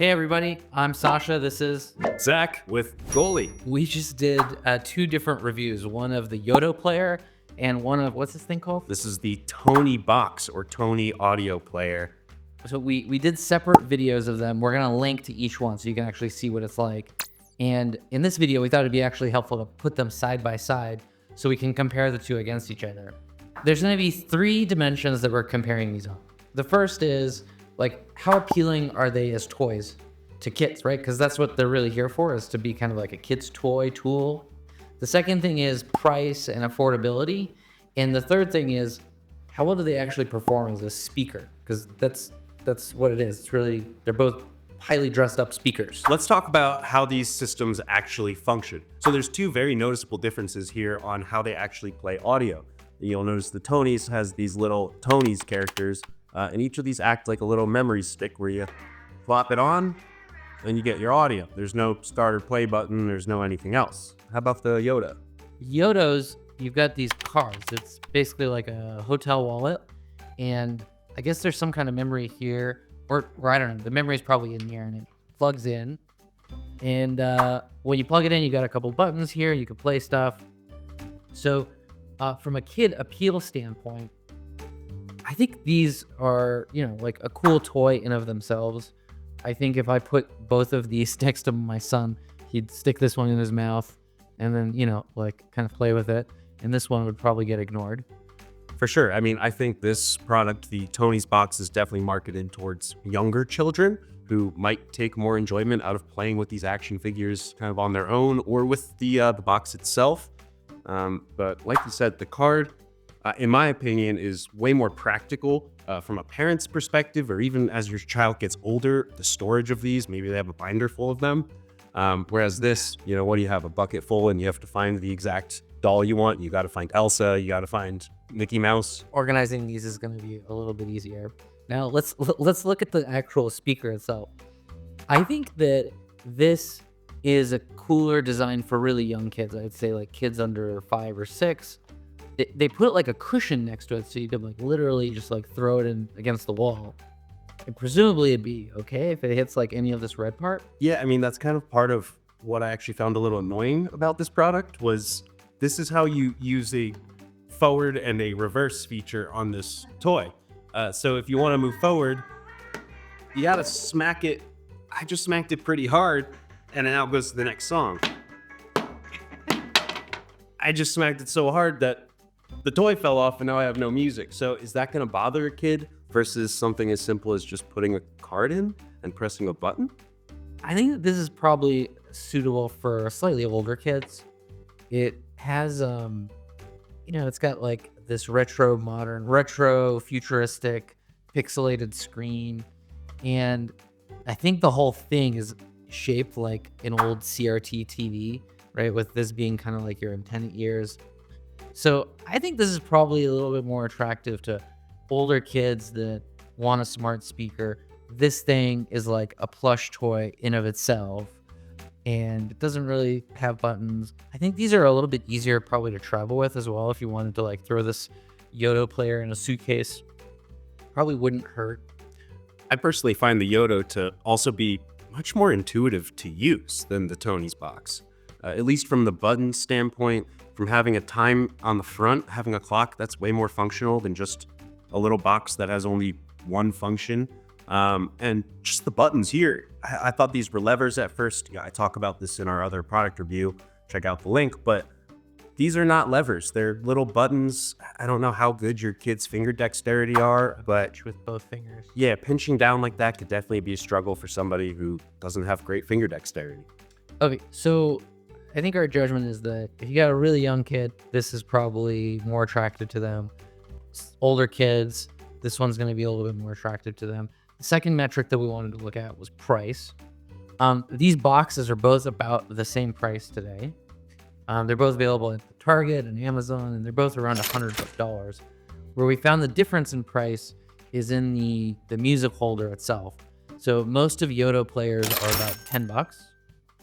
Hey everybody, I'm Sasha. This is Zach with Goalie. we just did two different reviews, one of the Yoto player and one of what's this thing called? This is the Tony box or Tony audio player. So we did separate videos of them. We're gonna link to each one so you can actually see what it's like. And in this video, we thought it'd be actually helpful to put them side by side so we can compare the two against each other. There's gonna be three dimensions that we're comparing these on. The first is like how appealing are they as toys to kids, right? Because that's what they're really here for, is to be kind of like a kid's toy tool. The second thing is price and affordability. And the third thing is how well do they actually perform as a speaker? Because that's what it is. It's really, they're both highly dressed up speakers. Let's talk about how these systems actually function. So there's two very noticeable differences here on how they actually play audio. You'll notice the Tonies has these little Tonies characters, and each of these act like a little memory stick where you plop it on and you get your audio. There's no start or play button. There's no anything else. How about the Yoto? Yotos, you've got these cards. It's basically like a hotel wallet. And I guess there's some kind of memory here, or I don't know. The memory is probably in here and it plugs in. And when you plug it in, you got a couple buttons here. You can play stuff. So from a kid appeal standpoint, I think these are, like a cool toy in of themselves. I think if I put both of these next to my son, he'd stick this one in his mouth and then, like kind of play with it. And this one would probably get ignored. For sure. I mean, I think this product, the Tony's box, is definitely marketed towards younger children who might take more enjoyment out of playing with these action figures kind of on their own or with the box itself. But like you said, the card, in my opinion, is way more practical from a parent's perspective, or even as your child gets older, the storage of these, maybe they have a binder full of them. Whereas this, what do you have? A bucket full and you have to find the exact doll you want. You got to find Elsa, you got to find Mickey Mouse. Organizing these is going to be a little bit easier. Now let's look at the actual speaker itself. I think that this is a cooler design for really young kids. I'd say like kids under 5 or 6. They put like a cushion next to it so you could like literally just like throw it in against the wall. And presumably it'd be okay if it hits like any of this red part. Yeah, I mean, that's kind of part of what I actually found a little annoying about this product was this is how you use a forward and a reverse feature on this toy. So if you want to move forward, you got to smack it. I just smacked it pretty hard, and now it goes to the next song. I just smacked it so hard that the toy fell off and now I have no music. So is that going to bother a kid versus something as simple as just putting a card in and pressing a button? I think that this is probably suitable for slightly older kids. It has, it's got like this retro futuristic pixelated screen. And I think the whole thing is shaped like an old CRT TV, right? With this being kind of like your antenna ears. So I think this is probably a little bit more attractive to older kids that want a smart speaker. This thing is like a plush toy in of itself, and it doesn't really have buttons. I think these are a little bit easier probably to travel with as well. If you wanted to like throw this Yoto player in a suitcase, probably wouldn't hurt. I personally find the Yoto to also be much more intuitive to use than the Tony's box. At least from the button standpoint, from having a time on the front, having a clock, that's way more functional than just a little box that has only one function. And just the buttons here, I thought these were levers at first. Yeah, I talk about this in our other product review. Check out the link, but these are not levers. They're little buttons. I don't know how good your kid's finger dexterity are, but With both fingers. yeah, pinching down like that could definitely be a struggle for somebody who doesn't have great finger dexterity. Okay, so I think our judgment is that if you got a really young kid, this is probably more attractive to them. Older kids, this one's going to be a little bit more attractive to them. The second metric that we wanted to look at was price. These boxes are both about the same price today. They're both available at Target and Amazon, and they're both around $100. Where we found the difference in price is in the music holder itself. So most of Yoto players are about $10.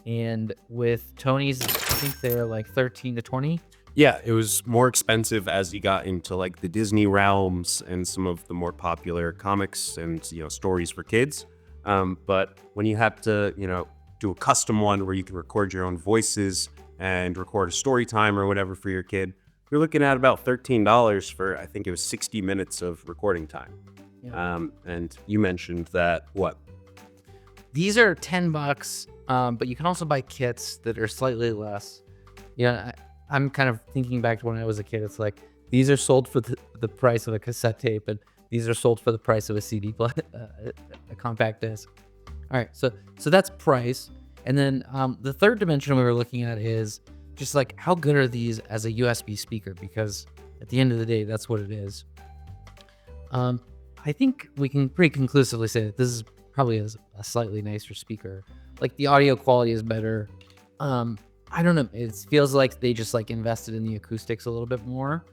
And with Tony's, I think they're like 13 to 20. Yeah, it was more expensive as you got into like the Disney realms and some of the more popular comics and stories for kids. But when you have to, do a custom one where you can record your own voices and record a story time or whatever for your kid, you're looking at about $13 for, I think it was 60 minutes of recording time. Yeah. And you mentioned that what? These are $10, but you can also buy kits that are slightly less. I'm kind of thinking back to when I was a kid. It's like these are sold for the price of a cassette tape, and these are sold for the price of a CD, a compact disc. All right, so that's price, and then the third dimension we were looking at is just like how good are these as a USB speaker? Because at the end of the day, that's what it is. I think we can pretty conclusively say that this is probably a slightly nicer speaker. Like the audio quality is better. I don't know. It feels like they just like invested in the acoustics a little bit more.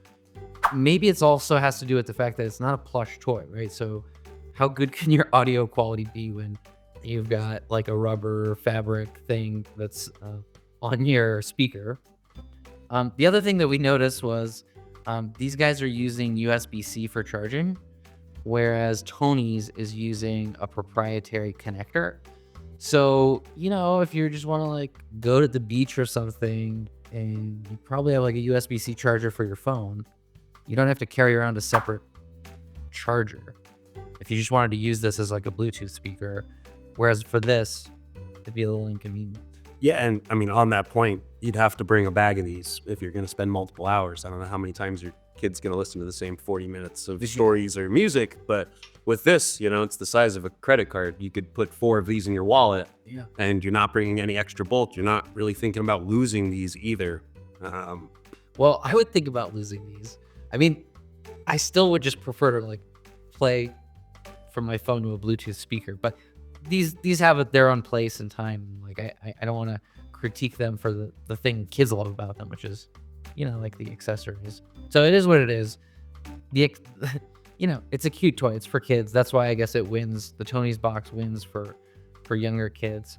Maybe it's also has to do with the fact that it's not a plush toy, right? So how good can your audio quality be when you've got like a rubber fabric thing that's on your speaker? The other thing that we noticed was these guys are using USB-C for charging, whereas Tonies is using a proprietary connector. So, if you just want to like go to the beach or something and you probably have like a USB-C charger for your phone, you don't have to carry around a separate charger if you just wanted to use this as like a Bluetooth speaker. Whereas for this, it'd be a little inconvenient. Yeah, and I mean, on that point, you'd have to bring a bag of these if you're going to spend multiple hours. I don't know how many times your kid's going to listen to the same 40 minutes of stories or music, but with this, it's the size of a credit card. You could put 4 of these in your wallet, and you're not bringing any extra bulk. You're not really thinking about losing these either. Well, I would think about losing these. I mean, I still would just prefer to like play from my phone to a Bluetooth speaker, but these have their own place and time. Like I don't want to critique them for the thing kids love about them, which is, like the accessories. So it is what it is. It's a cute toy. It's for kids. That's why I guess it wins. The Tonies box wins for younger kids.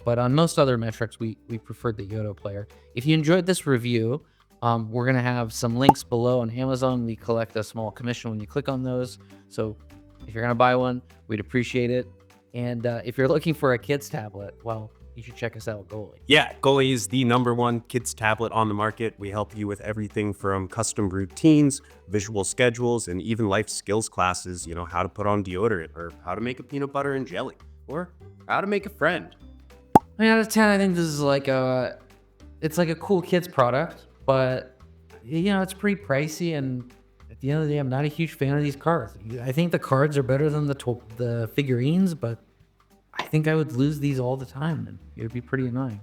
But on most other metrics, we preferred the Yoto player. If you enjoyed this review, we're going to have some links below on Amazon. We collect a small commission when you click on those. So if you're going to buy one, we'd appreciate it. And if you're looking for a kid's tablet, well, you should check us out, Goalie. Yeah, Goalie is the #1 kids tablet on the market. We help you with everything from custom routines, visual schedules, and even life skills classes, how to put on deodorant or how to make a peanut butter and jelly or how to make a friend. I mean, out of 10, I think this is like it's like a cool kids product, but it's pretty pricey, and at the end of the day, I'm not a huge fan of these cards. I think the cards are better than the figurines, but I think I would lose these all the time, and it would be pretty annoying.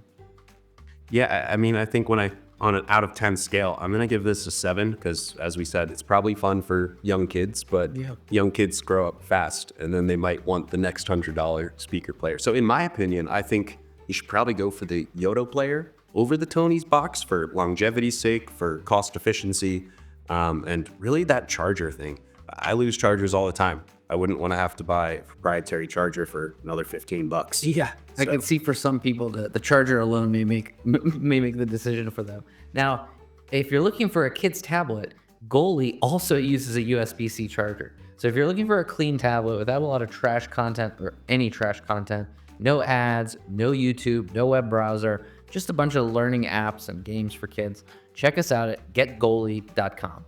Yeah, I mean, I think on an out of 10 scale, I'm going to give this a 7 because, as we said, it's probably fun for young kids, but young kids grow up fast, and then they might want the next $100 speaker player. So in my opinion, I think you should probably go for the Yoto player over the Tonies box for longevity's sake, for cost efficiency, and really that charger thing. I lose chargers all the time. I wouldn't want to have to buy a proprietary charger for another $15. Yeah, I can see for some people the charger alone may make the decision for them. Now, if you're looking for a kid's tablet, Goalie also uses a USB-C charger. So if you're looking for a clean tablet without a lot of trash content or any trash content, no ads, no YouTube, no web browser, just a bunch of learning apps and games for kids, check us out at getgoalie.com.